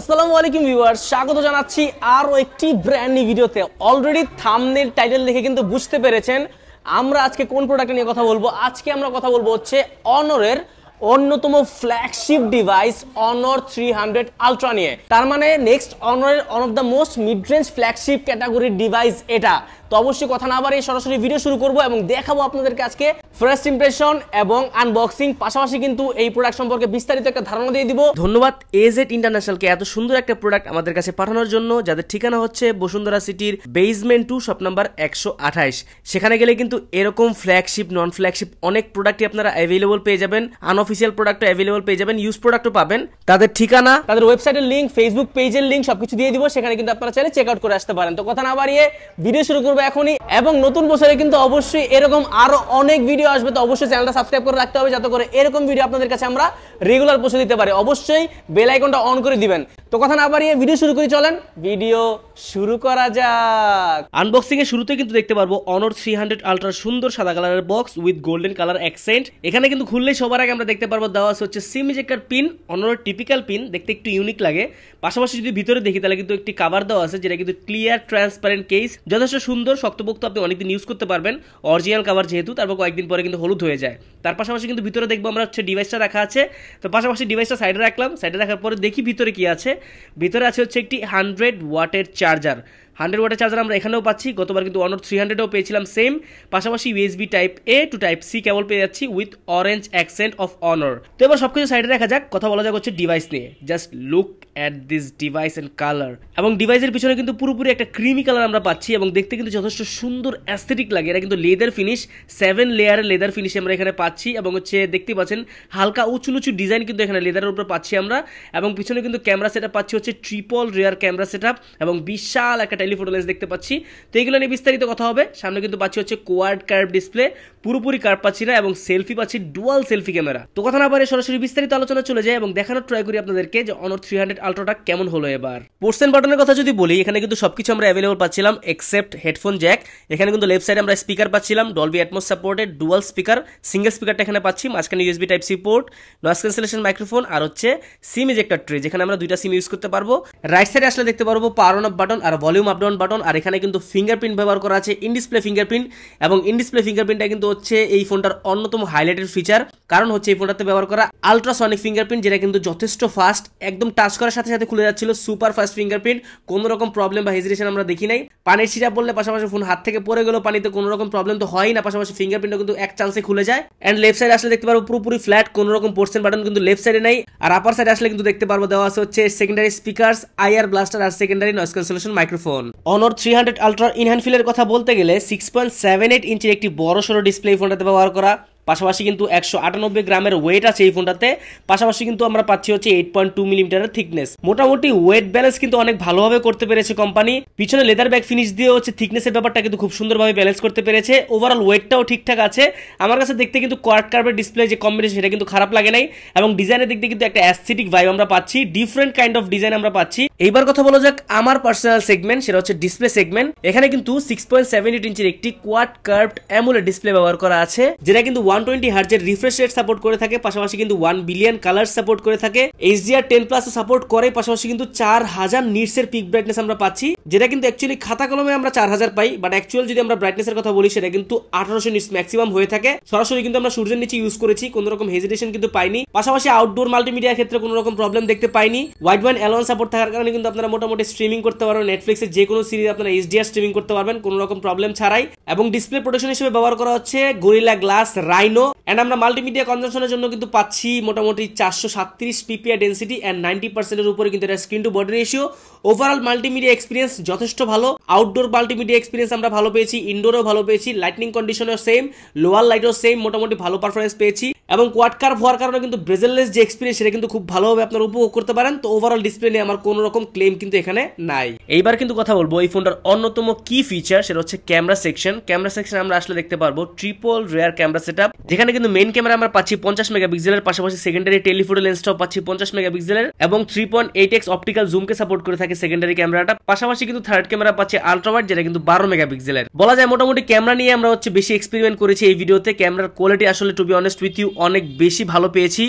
আসসালামু আলাইকুম ভিউয়ার্স, স্বাগত জানাচ্ছি আরও একটি ব্র্যান্ড নিউ ভিডিওতে। অলরেডি থাম্বনেল টাইটেল দেখে কিন্তু বুঝতে পেরেছেন আমরা আজকে কোন প্রোডাক্ট নিয়ে কথা বলবো। আজকে আমরা কথা বলবো হচ্ছে অনরের অন্যতম ফ্ল্যাগশিপ ডিভাইস অনর 300 আলট্রা নিয়ে। তার মানে নেক্সট অনরের one of the most mid range flagship ক্যাটাগরির ডিভাইস এটা। তো অবশ্যই কথা না বাড়িয়ে সরাসরি ভিডিও শুরু করব এবং দেখাবো আপনাদেরকে আজকে ফার্স্ট ইমপ্রেশন এবং আনবক্সিং, পাশাপাশি কিন্তু এই প্রোডাক্ট সম্পর্কে বিস্তারিত একটা ধারণা দিয়ে দিব। ধন্যবাদ এজেড ইন্টারন্যাশনালকে এত সুন্দর একটা প্রোডাক্ট আমাদের কাছে পাঠানোর জন্য, যাদের ঠিকানা হচ্ছে বসুন্ধরা সিটির বেসমেন্ট 2 শপ নাম্বার 128। সেখানে গেলে কিন্তু এরকম ফ্ল্যাগশিপ নন ফ্ল্যাগশিপ অনেক প্রোডাক্টই আপনারা অ্যাভেলেবল পেয়ে যাবেন, আনঅফিসিয়াল প্রোডাক্টও অ্যাভেলেবল পেয়ে যাবেন, ইউজ প্রোডাক্টও পাবেন। তাদের ঠিকানা, তাদের ওয়েবসাইটের লিঙ্ক, ফেসবুক পেজের লিঙ্ক সবকিছু দিয়ে দিব, সেখানে কিন্তু আপনারা চাইলে চেক আউট করে আসতে পারেন। তো কথা না বাড়িয়ে ভিডিও শুরু করবো এখনই। এবং নতুন বছরে কিন্তু অবশ্যই এরকম আরো অনেক ভিডিও আসবে, তো অবশ্যই চ্যানেলটা সাবস্ক্রাইব করে রাখতে হবে যাতে করে এরকম ভিডিও আপনাদের কাছে আমরা রেগুলার পৌঁছে দিতে পারি। অবশ্যই বেল আইকনটা অন করে দিবেন। তো কথা না বাড়িয়ে ভিডিও শুরু করি, চলেন ভিডিও শুরু করা যাক। আনবক্সিং এর শুরুতে কিন্তু দেখতে পারবো অনর 300 আলট্রা সুন্দর সাদা কালারের box with golden colour accent. এখানে কিন্তু খুললেই সবার আগে আমরা দেখতে পারবো দেওয়া আছে হচ্ছে সিম ইজেক্টর পিন, অনরের টিপিক্যাল পিন, দেখতে একটু ইউনিক লাগে। পাশাপাশি যদি ভিতরে দেখি তাহলে কিন্তু একটি কভার দেওয়া আছে যেটা কিন্তু ক্লিয়ার ট্রান্সপারেন্ট কেস, যথেষ্ট সুন্দর শক্তপোক্ত, আপনি অনেকদিন ইউজ করতে পারবেন। অরিজিনাল কভার যেহেতু, তারপর কয়েকদিন পরে কিন্তু হলুদ হয়ে যায়। তার পাশাপাশি কিন্তু ভিতরে দেখবো আমরা হচ্ছে ডিভাইসটা রাখা আছে। তো পাশাপাশি ডিভাইসটা সাইডে রাখলাম, সাইডে রাখার পরে দেখি ভিতরে কি আছে। ভিতরে আছে হচ্ছে একটি 100 ওয়াটের চার্জার। 100 ওয়াটের চার্জার আমরা এখানেও পাচ্ছি, গতবার কিন্তু অনর 300-এও পেয়েছিলাম সেম। পাশাপাশি ইউএসবি টাইপ এ টু টাইপ সি কেবল পেয়ে যাচ্ছি উইথ অরেঞ্জ অ্যাকসেন্ট অফ অনর। তো এবার সবকিছু সাইডে রাখা যাক, কথা বলা যাক হচ্ছে ডিভাইস নিয়ে। Just look at this device and colour. এবং ডিভাইসের পিছনে কিন্তু পুরোপুরি একটা ক্রিমি কালার আমরা পাচ্ছি এবং দেখতে কিন্তু যথেষ্ট সুন্দর অ্যাস্থেটিক লাগে। এটা কিন্তু লেদার ফিনিশ, 7 লেয়ারের লেদার ফিনিশ আমরা এখানে পাচ্ছি এবং হচ্ছে দেখতে পাচ্ছেন হালকা উঁচু উঁচু ডিজাইন কিন্তু এখানে লেদারের উপর পাচ্ছি আমরা। এবং পিছনে কিন্তু ক্যামেরা সেটআপ পাচ্ছি হচ্ছে ট্রিপল রিয়ার ক্যামেরা সেটআপ এবং বিশাল একটা টেলিফোটো লেন্স দেখতে পাচ্ছি। তো এগুলো নিয়ে বিস্তারিত কথা হবে। সামনে কিন্তু পাচ্ছি হচ্ছে কোয়াড কার্ভ ডিসপ্লে, পুরোপুরি কার্ভ পাচ্ছি না, এবং সেলফি পাচ্ছি ডুয়াল সেলফি ক্যামেরা। তো কথা না পারে সরাসরি বিস্তারিত আলোচনা চলে যায় এবং দেখানোর ট্রাই করি আপনাদেরকে যে অনর 300 আলট্রাটা কেমন হলো। এবার পোর্টস এন্ড বাটনের কথা যদি বলি, এখানে কিন্তু সবকিছু আমরা অ্যাভেলেবল পাচ্ছিলাম এক্সেপ্ট হেডফোন জ্যাক। এখানে কিন্তু লেফট সাইডে আমরা স্পিকার পাচ্ছিলাম, Dolby Atmos supported dual speaker, single স্পিকারটা এখানে পাচ্ছি, মাঝখানে USB type C port, noise cancellation microphone, আর হচ্ছে সিম ইজেক্টর ট্রে যেখানে আমরা দুইটা সিম ইউজ করতে পারবো। রাইট সাইডে আসলে দেখতে পারবো পাওয়ার অন অফ বাটন আর ভলিউম আপ ডাউন বাটন। আর এখানে কিন্তু ফিঙ্গারপ্রিন্ট ব্যবহার করা আছে, ইন ডিসপ্লে ফিঙ্গারপ্রিন্ট। এবং ইন ডিসপ্লে ফিঙ্গারপ্রিন্টটা কিন্তু হচ্ছে এই ফোনটার অন্যতম হাইলাইটেড ফিচার, কারণ হচ্ছে এই ফোনটাতে ব্যবহার করা আলট্রাসনিক ফিঙ্গারপ্রিন্ট, যেটা কিন্তু যথেষ্ট ফাস্ট, একদম টাচ করার সাথে সাথে খুলে যাচ্ছিল, সুপার ফাস্ট ফিঙ্গারপ্রিন্ট। কোনো রকম প্রবলেম বা হেজিটেশন আমরা দেখি নাই। পানির ছিটা পড়লে পাশাপাশি ফোন হাত থেকে পড়ে গেল পানিতে, কোনো রকম প্রবলেম তো হয় না, পাশাপাশি ফিঙ্গারপ্রিন্টও কিন্তু এক চান্সে খুলে যায়। এন্ড লেফট সাইডে আসলে দেখতে পারবো পুরোপুরি ফ্ল্যাট, কোনো রকম পোর্টস এন্ড বাটন কিন্তু লেফট সাইডে নাই। আর আপার সাইডে আসলে কিন্তু দেখতে পারবো দেওয়া আছে হচ্ছে সেকেন্ডারি স্পিকারস, আইআর ব্লাস্টার আর সেকেন্ডারি নয়েজ ক্যান্সেলেশন মাইক্রোফোন। অনর 300 আলট্রা ইন হ্যান্ড ফিলের কথা বলতে গেলে 6.78 ইঞ্চির একটি বড় সড়ো ডিসপ্লে ফোনটাতে ব্যবহার করা। পাশাপাশি কিন্তু 198 গ্রামের ওয়েট আছে এই ফোনটাতে। পাশাপাশি কিন্তু আমরা পাচ্ছি হচ্ছে 8.2 মিলিমিটারের থিকনেস। মোটামুটি ওয়েট ব্যালেন্স কিন্তু অনেক ভালোভাবে করতে পেরেছে কোম্পানি। পিছনে লেদার ব্যাগ ফিনিশ দিয়ে হচ্ছে থিকনেসের ব্যাপারটা কিন্তু খুব সুন্দরভাবে ব্যালেন্স করতে পেরেছে। ওভারঅল ওয়েটটাও ঠিকঠাক আছে। আমার কাছে দেখতে কিন্তু কোয়াড কার্ভের ডিসপ্লে যে কম্বিনেশন সেটা কিন্তু খারাপ লাগে নাই। এবং ডিজাইনের দিক দিয়ে কিন্তু একটা অ্যাস্থেটিক ভাইব আমরা পাচ্ছি, ডিফারেন্ট কাইন্ড অফ ডিজাইন আমরা পাচ্ছি। এইবার কথা বলা যাক আমার পার্সোনাল সেগমেন্ট, সেটা হচ্ছে ডিসপ্লে সেগমেন্ট। এখানে কিন্তু 6.78 ইঞ্চির একটি কোয়াড কার্ভড অ্যামোলেড ডিসপ্লে ব্যবহার করা আছে, যেটা কিন্তু 120 হার্জের রিফ্রেশ রেট সাপোর্ট করে থাকে, পাশাপাশি কিন্তু 1 বিলিয়ন কালার সাপোর্ট করে থাকে, HDR10+ সাপোর্ট করে, পাশাপাশি কিন্তু 4000 নিটসের পিক ব্রাইটনেস আমরা পাচ্ছি, যেটা কিন্তু অ্যাকচুয়ালি খাতা কলমে আমরা 4000 পাই, বাট অ্যাকচুয়াল যদি আমরা ব্রাইটনেসের কথা বলি সেটা কিন্তু 1800 নিটস ম্যাক্সিমাম হয়ে থাকে। সরাসরি কিন্তু আমরা সূর্যের নিচে ইউজ করেছি, কোনো রকম হেজিটেশন কিন্তু পাইনি। পাশাপাশি আউটডোর মাল্টিমিডিয়ার ক্ষেত্রে কোনো রকম প্রবলেম দেখতে পাইনি। ওয়াইড ব্যান্ড L1 সাপোর্ট থাকার কারণে কিন্তু আপনারা মোটামুটি স্ট্রিমিং করতে পারবেন, নেটফ্লিক্সের যে কোনো সিরিজ আপনারা HDR স্ট্রিমিং করতে পারবেন কোনো রকম প্রবলেম ছাড়াই। এবং ডিসপ্লে প্রোটেকশন হিসেবে ব্যবহার করা হচ্ছে গরিলা গ্লাস রাইনো। এন্ড আমরা মাল্টিমিডিয়া কনজাম্পশনের জন্য কিন্তু পাচ্ছি মোটামুটি 437 PPI ডেনসিটি এন্ড 90% এর উপরে কিন্তু এটা screen to body ratio. Overall multimedia experience যথেষ্ট ভালো। আউটডোর মাল্টিমিডিয়া এক্সপিরিয়েন্স আমরা ভালো পেয়েছি, ইনডোরেও ভালো পেয়েছি, লাইটনিং কন্ডিশনেও সেম, লোয়ার লাইটও সেম, মোটামুটি ভালো পারফরমেন্স পেয়েছি। এবং কোয়াড কার্ভ হওয়ার কারণে কিন্তু ব্রেজেললেস যে এক্সপিরিয়েন্স সেটা কিন্তু খুব ভালোভাবে আপনারা উপভোগ করতে পারেন। তো ওভারঅল ডিসপ্লে নিয়ে আমার কোনো রকম রকম ক্লেম কিন্তু এখানে নাই। এইবার কিন্তু কথা বলবো এই ফোনটার অন্যতম কি ফিচার, সেটা হচ্ছে ক্যামেরা সেকশন। ক্যামেরা সেকশন আমরা আসলে দেখতে পারবো ট্রিপল রেয়ার ক্যামেরা সেটআপ, যেখানে কিন্তু মেইন ক্যামেরা আমরা পাচ্ছি 50 মেগাপিক্সেলের, পাশাপাশি সেকেন্ডারি টেলিফোটো লেন্সটাও পাচ্ছি 50 মেগাপিক্সেলের এবং 3.8x অপটিক্যাল জুমকে সাপোর্ট করে থাকে সেকেন্ডারি ক্যামেরাটা। পাশাপাশি কিন্তু থার্ড ক্যামেরা পাচ্ছি আলট্রা ওয়াইড, যেটা কিন্তু 12 মেগাপিক্সেলের। বলা যায় মোটামুটি ক্যামেরা নিয়ে আমরা হচ্ছে বেশি এক্সপেরিমেন্ট করেছি এই ভিডিওতে। ক্যামেরার কোয়ালিটি আসলে to be honest with you অনেক বেশি ভালো পেয়েছি,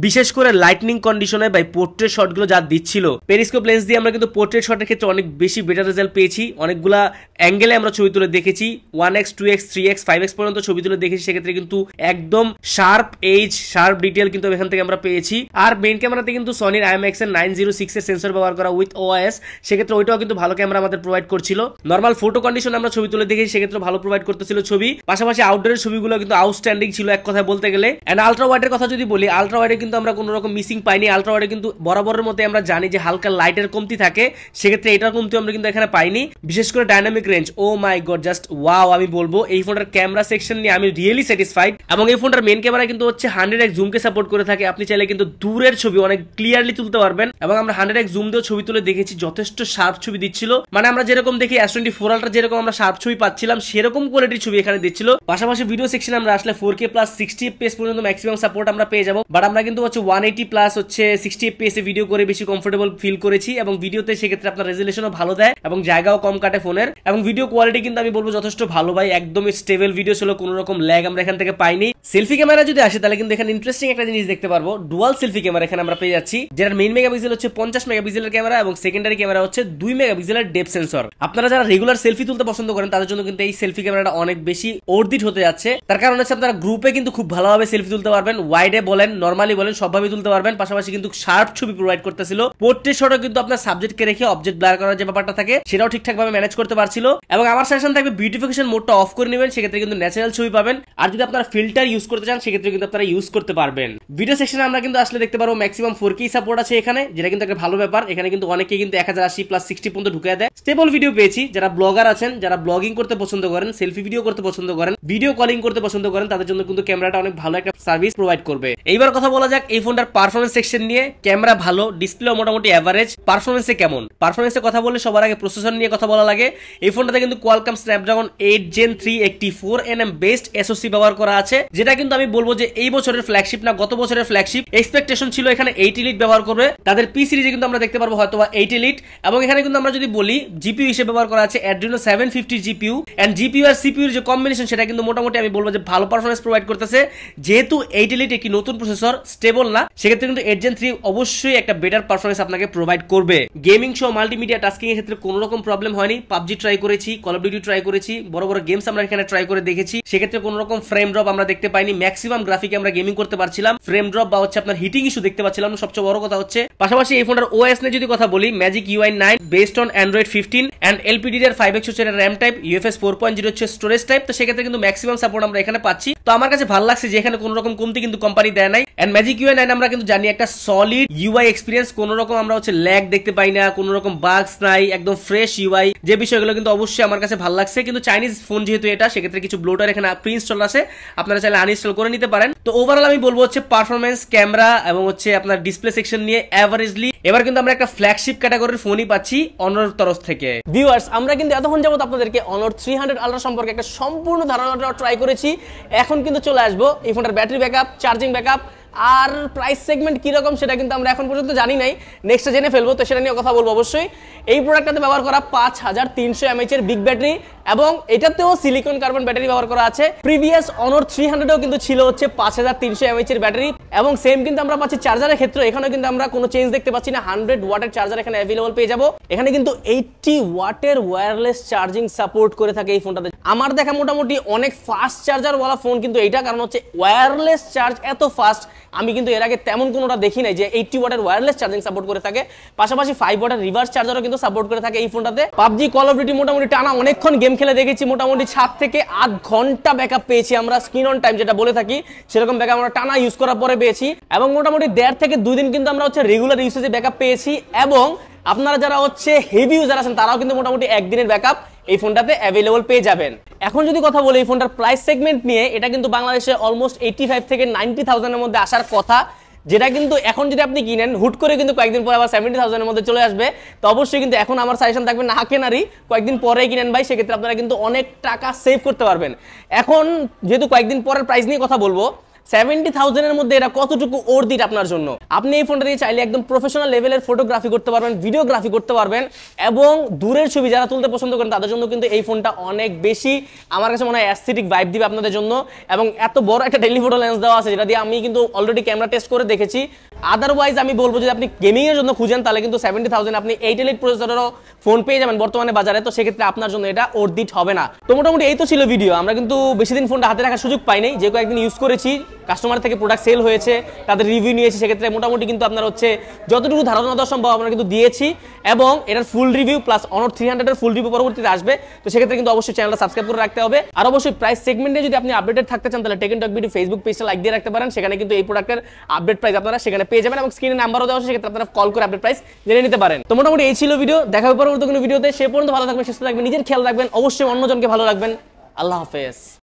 বিশেষ করে লাইটনিং কন্ডিশনে বা পোর্ট্রেট শটগুলো যা দিচ্ছিল। পেরিস্কোপ লেন্স দিয়ে আমরা কিন্তু পোর্ট্রেট শটের ক্ষেত্রে অনেক বেশি বেটার রেজাল্ট পেয়েছি। অনেকগুলা অ্যাঙ্গেলে আমরা ছবি তুলে দেখেছি, 1x 2x 3x 5x পর্যন্ত ছবি তুলে দেখেছি, সেক্ষেত্রে কিন্তু একদম শার্প এজ শার্প ডিটেল কিন্তু এখান থেকে আমরা পেয়েছি। আর মেইন ক্যামেরাতে কিন্তু সনির IMX এর 906 এর সেন্সর ব্যবহার করা উইথ OIS, সেক্ষেত্রে ওইটাও কিন্তু ভালো ক্যামেরা আমাদের প্রোভাইড করছিল। নর্মাল ফটো কন্ডিশনে আমরা ছবি তুলে দেখেছি, সেক্ষেত্রে ভালো প্রোভাইড করতেছিল ছবি। পাশাপাশি আউটডোরের ছবিগুলো কিন্তু আউটস্ট্যান্ডিং ছিল এক কথায় বলতে গেলে। এন্ড আলট্রা ওয়াইডের কথা যদি বলি, আলট্রা ওয়াইডে কিন্তু আমরা কোনো রকম মিসিং পাইনি। আলট্রা ওয়াইডে কিন্তু বরাবরের মতো আমরা জানি যে হালকা লাইটের কমতি থাকে, সেক্ষেত্রে এটার কমতি আমরা কিন্তু এখানে পাইনি। বিশেষ করে ডাইনামিক রেঞ্জ, ও মাই গড জাস্ট ওয়াও। আমি বলবো এই ফোনটার ক্যামেরা সেকশন নিয়ে আমি রিয়েলি স্যাটিসফাইড। এবং এই ফোনটার মেইন ক্যামেরা কিন্তু হচ্ছে 100x জুমকে সাপোর্ট করে থাকে। আপনি চাইলে কিন্তু দূরের ছবি অনেক ক্লিয়ারলি তুলতে পারবেন। এবং আমরা 100x জুম দিয়েও ছবি তুলে দেখেছি, যথেষ্ট শার্প ছবি দিচ্ছিল। মানে আমরা যেরকম দেখি S24 আলট্রা যেরকম আমরা শার্প ছবি পাচ্ছিলাম, সেরকম কোয়ালিটির ছবি এখানে দিচ্ছিল। পাশাপাশি ভিডিও সেকশনে আমরা আসলে 4K প্লাস 60 FPS পর্যন্ত ম্যাক্সিমাম সাপোর্ট আমরা পেয়ে যাবো। বাট আমরা কিন্তু হচ্ছে 180 প্লাস হচ্ছে 60 FPS এ ভিডিও করে বেশি কমফোর্টেবল ফিল করেছি। এবং ভিডিওতে সেক্ষেত্রে আপনার রেজুলেশনও ভালো দেয় এবং জায়গাও কম কাটে ফোনের। এবং ভিডিও কোয়ালিটি কিন্তু আমি বলবো যথেষ্ট ভালো ভাই, একদমই স্টেবল ভিডিও ছিল, কোনো রকম ল্যাগ আমরা এখান থেকে পাইনি। সেলফি ক্যামেরা যদি আসে তাহলে কিন্তু এখানে ইন্টারেস্টিং একটা জিনিস দেখতে পারবো, ডুয়াল সেলফি ক্যামেরা এখানে আমরা পেয়ে যাচ্ছি, যেটার মেইন মেগাপিক্সেল হচ্ছে 50 মেগাপিক্সেলের ক্যামেরা এবং সেকেন্ডারি ক্যামেরা হচ্ছে 2 মেগাপিক্সেলের ডেপথ সেন্সর। আপনারা যারা রেগুলার সেলফি তুলতে পছন্দ করেন তাদের জন্য কিন্তু এই সেলফি ক্যামেরাটা অনেক বেশি অর্ধিত হতে যাচ্ছে। তার কারণ হচ্ছে আপনারা গ্রুপে কিন্তু খুব ভালোভাবে সেলফি তুলতে পারবেন, ওয়াইডে বলেন নরমালি বলেন সবভাবে তুলতে পারবেন। পাশাপাশি কিন্তু শার্প ছবি প্রোভাইড করতেছিল। পোর্ট্রেট শটও কিন্তু আপনার সাবজেক্টকে রেখে অবজেক্ট ব্লার করার যে ব্যাপারটা থাকে সেটাও ঠিকঠাক ভাবে ম্যানেজ করতে পারছিল। এবং আমার সাজেশন থাকবে বিউটিফিকেশন মোডটা অফ করে নেবেন, সেক্ষেত্রে কিন্তু ন্যাচারাল ছবি পাবেন। আর যদি আপনারা ফিল্টার ইউজ করতে চান সেক্ষেত্রে কিন্তু আপনারা ইউজ করতে পারবেন। ভিডিও সেকশনে আমরা কিন্তু আসলে দেখতে পারবো ম্যাক্সিমাম 4K সাপোর্ট আছে এখানে, যেটা কিন্তু একটা ভালো ব্যাপার। এখানে কিন্তু অনেকে কিন্তু 1080 প্লাস 60 পর্যন্ত ঢুকিয়ে দেয়। স্টেবল ভিডিও পেয়েছি। যারা ব্লগার আছেন, যারা ব্লগিং করতে পছন্দ করেন, সেলফি ভিডিও করতে পছন্দ করেন, ভিডিও কলিং করতে পছন্দ করেন, তাদের জন্য কিন্তু ক্যামেরাটা অনেক ভালো একটা সার্ভিস প্রোভাইড করবে। এইবার কথা বলা যাক এই ফোনটার পারফরমেন্স সেকশন নিয়ে। ক্যামেরা ভালো, ডিসপ্লে মোটামুটি এভারেজ। পারফরমেন্সে কেমন? পারফরমেন্সে কথা বললে সবার আগে প্রসেসর নিয়ে কথা বলা লাগে। এই ফোনটাতে কিন্তু কোয়ালকম স্ন্যাপড্রাগন 8 Gen 3 একটি 4nm বেসড SoC ব্যবহার করা আছে, যেটা কিন্তু আমি বলবো যে এই বছরের ফ্ল্যাগশিপ না গত বছরের ফ্ল্যাগশিপ। এক্সপেকটেশন ছিল এখানে 8 Elite ব্যবহার করবে, তাদের পি সিরিজে কিন্তু আমরা দেখতে পারবো হয়তোবা 8 Elite। এবং এখানে কিন্তু আমরা যদি বলি জিপিইউ হিসেবে ব্যবহার করা আছে Adreno 750 জিপিইউ। এন্ড জিপিইউ আর সিপিইউর যে কম্বিনেশন সেটা কিন্তু মোটামুটি আমি বলবো যে ভালো পারফরমেন্স প্রোভাইড করতেছে। যেহেতু 8 Elite একটি নতুন প্রসেসর, স্টেবল না, সেক্ষেত্রে কিন্তু 8 Gen 3 অবশ্যই একটা বেটার পারফরমেন্স আপনাকে প্রোভাইড করবে। গেমিং সহ মাল্টিমিডিয়া টাস্কিং এর ক্ষেত্রে কোনো রকম প্রবলেম হয়নি। পাবজি ট্রাই করেছি, কল অফ ডিউটি ট্রাই করেছি, বড় বড় গেমস আমরা এখানে ট্রাই করে দেখেছি, সেক্ষেত্রে কোনো রকম ফ্রেম ড্রপ আমরা দেখতে পাইনি। ম্যাক্সিমাম গ্রাফিকে আমরা গেমিং করতে পারছিলাম, ফ্রেম ড্রপ বা হচ্ছে আপনার হিটিং ইস্যু দেখতে পাচ্ছিলাম না, সবচেয়ে বড় কথা হচ্ছে। পাশাপাশি এই ফোনটার OS নিয়ে যদি কথা বলি, magic UI 9 based on Android 15 and LPDDR5X হচ্ছে RAM টাইপ, UFS 4.0 হচ্ছে স্টোরেজ টাইপ। তো সেক্ষেত্রে কিন্তু ম্যাক্সিমাম সাপোর্ট আমরা এখানে পাচ্ছি। তো আমার কাছে ভালো লাগছে যে এখানে কোনো রকম কমতি কিন্তু কোম্পানি দেয় নাই। এন্ড ম্যাজিক UI 9 আমরা কিন্তু জানি একটা সলিড UI এক্সপিরিয়েন্স, কোনো রকম আমরা হচ্ছে ল্যাগ দেখতে পাই না, কোনো রকম বাগস নাই, একদম ফ্রেশ UI। যে বিষয়গুলো কিন্তু অবশ্যই আমার কাছে ভালো লাগছে। কিন্তু চাইনিজ ফোন যেহেতু এটা, সেক্ষেত্রে কিছু ব্লোটার এখানে প্রি ইনস্টল আছে, আপনারা চাইলে আনইনস্টল করে নিতে পারেন। তো ওভারঅল আমি বলবো হচ্ছে পারফরমেন্স, ক্যামেরা এবং হচ্ছে আপনার ডিসপ্লে সেকশন নিয়ে এভারেজলি এবার কিন্তু আমরা একটা ফ্ল্যাগশিপ ক্যাটাগরির ফোনই পাচ্ছি অনর তরফ থেকে। ভিউয়ার্স, আমরা কিন্তু এতক্ষণ যাবত আপনাদেরকে অনর 300 আলট্রা সম্পর্কে একটা সম্পূর্ণ ধারণা ট্রাই করেছি। এখন কিন্তু চলে আসবো এই ফোনটার ব্যাটারি ব্যাকআপ, চার্জিং ব্যাকআপ আর প্রাইস সেগমেন্ট কিরকম সেটা কিন্তু আমরা এখন পর্যন্ত জানি নাই, নেক্সটে জেনে ফেলবো। তো সেটা নিয়ে কথা বলবো অবশ্যই। এই প্রোডাক্টটাতে ব্যবহার করা 5300 mAh এর বিগ ব্যাটারি এবং এটাতেও সিলিকন কার্বন ব্যাটারি ব্যবহার করা আছে। প্রিভিয়াস অনর 300 কিন্তু ছিল হচ্ছে 5300 mAh এর ব্যাটারি এবং সেম কিন্তু আমরা পাচ্ছি চার্জারের ক্ষেত্রে। এখানেও কিন্তু আমরা কোনো চেঞ্জ দেখতে পাচ্ছি না, 100 ওয়াটের চার্জার এখানে অ্যাভেলেবল পেয়ে যাবো। এখানে কিন্তু 80 ওয়াটের ওয়্যারলেস চার্জিং সাপোর্ট করে থাকে এই ফোনটাতে। আমার দেখা মোটামুটি অনেক ফাস্ট চার্জারওয়ালা ফোন কিন্তু এইটা, কারণ হচ্ছে ওয়্যারলেস চার্জ এত ফাস্ট আমি কিন্তু এর আগে তেমন কোনোটা দেখি নাই যে 80 ওয়াটের ওয়্যারলেস চার্জিং সাপোর্ট করে থাকে। পাশাপাশি 5 ওয়াটের রিভার্স চার্জারও কিন্তু সাপোর্ট করে থাকে এই ফোনটাতে। পাবজি, কল অফ ডিউটি মোটামুটি টানা অনেকক্ষণ গেম খেলে দেখেছি, মোটামুটি 7 থেকে 8 ঘন্টা ব্যাকআপ পেয়েছি আমরা, স্ক্রিন অন টাইম যেটা বলে থাকি সেরকম ব্যাকআপ আমরা টানা ইউজ করার পরে পেয়েছি। এবং মোটামুটি 1.5 থেকে 2 দিন কিন্তু আমরা হচ্ছে রেগুলার ইউসেজে ব্যাকআপ পেয়েছি। এবং আপনারা যারা হচ্ছে হেভি ইউজার আছেন তারাও কিন্তু মোটামুটি একদিনের ব্যাকআপ এই ফোনটাতে অ্যাভেলেবল পেয়ে যাবেন। এখন যদি কথা বলি এই ফোনটার প্রাইস সেগমেন্ট নিয়ে, এটা কিন্তু বাংলাদেশে অলমোস্ট 85 থেকে 90,000 এর মধ্যে আসার কথা। যেটা কিন্তু এখন যদি আপনি কিনেন হুট করে কিন্তু কয়েকদিন পরে আবার 70,000 এর মধ্যে চলে আসবে। তো অবশ্যই কিন্তু এখন আমার সাজেশন থাকবে না কেনারই, কয়েকদিন পরেই কিনেন ভাই, সেক্ষেত্রে আপনারা কিন্তু অনেক টাকা সেভ করতে পারবেন। এখন যেহেতু কয়েকদিন পরের প্রাইস নিয়ে কথা বলবো, 70,000 এর মধ্যে এটা কতটুকু ওর্থ ইট আপনার জন্য। আপনি এই ফোনটা দিয়ে চাইলে একদম প্রফেশনাল লেভেলের ফটোগ্রাফি করতে পারবেন, ভিডিওগ্রাফি করতে পারবেন, এবং দূরের ছবি যারা তুলতে পছন্দ করেন তাদের জন্য কিন্তু এই ফোনটা অনেক বেশি আমার কাছে মনে হয় অ্যাস্থেটিক ভাইব দিবে আপনাদের জন্য। এবং এত বড় একটা টেলিফোটো লেন্স দেওয়া আছে যেটা দিয়ে আমি কিন্তু অলরেডি ক্যামেরা টেস্ট করে দেখেছি। আদারওয়াইজ আমি বলবো যদি আপনি গেমিং এর জন্য খুঁজেন তাহলে কিন্তু 70,000 আপনি 8 এলিট প্রসেসরেরও ফোন পেয়ে যাবেন বর্তমানে বাজারে। তো সেক্ষেত্রে আপনার জন্য এটা ওর্থ ইট হবে না। তো মোটামুটি এই তো ছিল ভিডিও। আমরা কিন্তু বেশি দিন ফোনটা হাতে রাখার সুযোগ পাই নাই, যে কয়েকদিন ইউজ করেছি, কাস্টমার থেকে প্রোডাক্ট সেল হয়েছে, তাদের রিভিউ নিয়েছি, সেক্ষেত্রে মোটামুটি কিন্তু আপনার হচ্ছে যতটুকু ধারণা দেওয়া সম্ভব আমরা কিন্তু দিয়েছি। এবং এটার ফুল রিভিউ প্লাস অনর 300 এর ফুল রিভিউ পরবর্তীতে আসবে। তো সেক্ষেত্রে কিন্তু অবশ্যই চ্যানেলটা সাবস্ক্রাইব করে রাখতে হবে। আর অবশ্যই প্রাইস সেগমেন্টে যদি আপনি আপডেটেড থাকতে চান তাহলে tech and talk video Facebook পেজটা লাইক দিয়ে রাখতে পারেন। সেখানে কিন্তু এই প্রোডাক্টের আপডেট প্রাইস আপনারা সেখানে পেয়ে যাবেন, এবং স্ক্রিনে নাম্বারও দেওয়া আছে, সেক্ষেত্রে আপনারা কল করে আপডেট প্রাইস জেনে নিতে পারেন। তো মোটামুটি এই ছিল ভিডিও। দেখা হবে পরবর্তী কোনো ভিডিওতে। সে পর্যন্ত ভালো থাকবেন, সুস্থ থাকবেন, নিজের খেয়াল রাখবেন, অবশ্যই অন্যজনকে ভালো রাখবেন। আল্লাহ হাফেজ।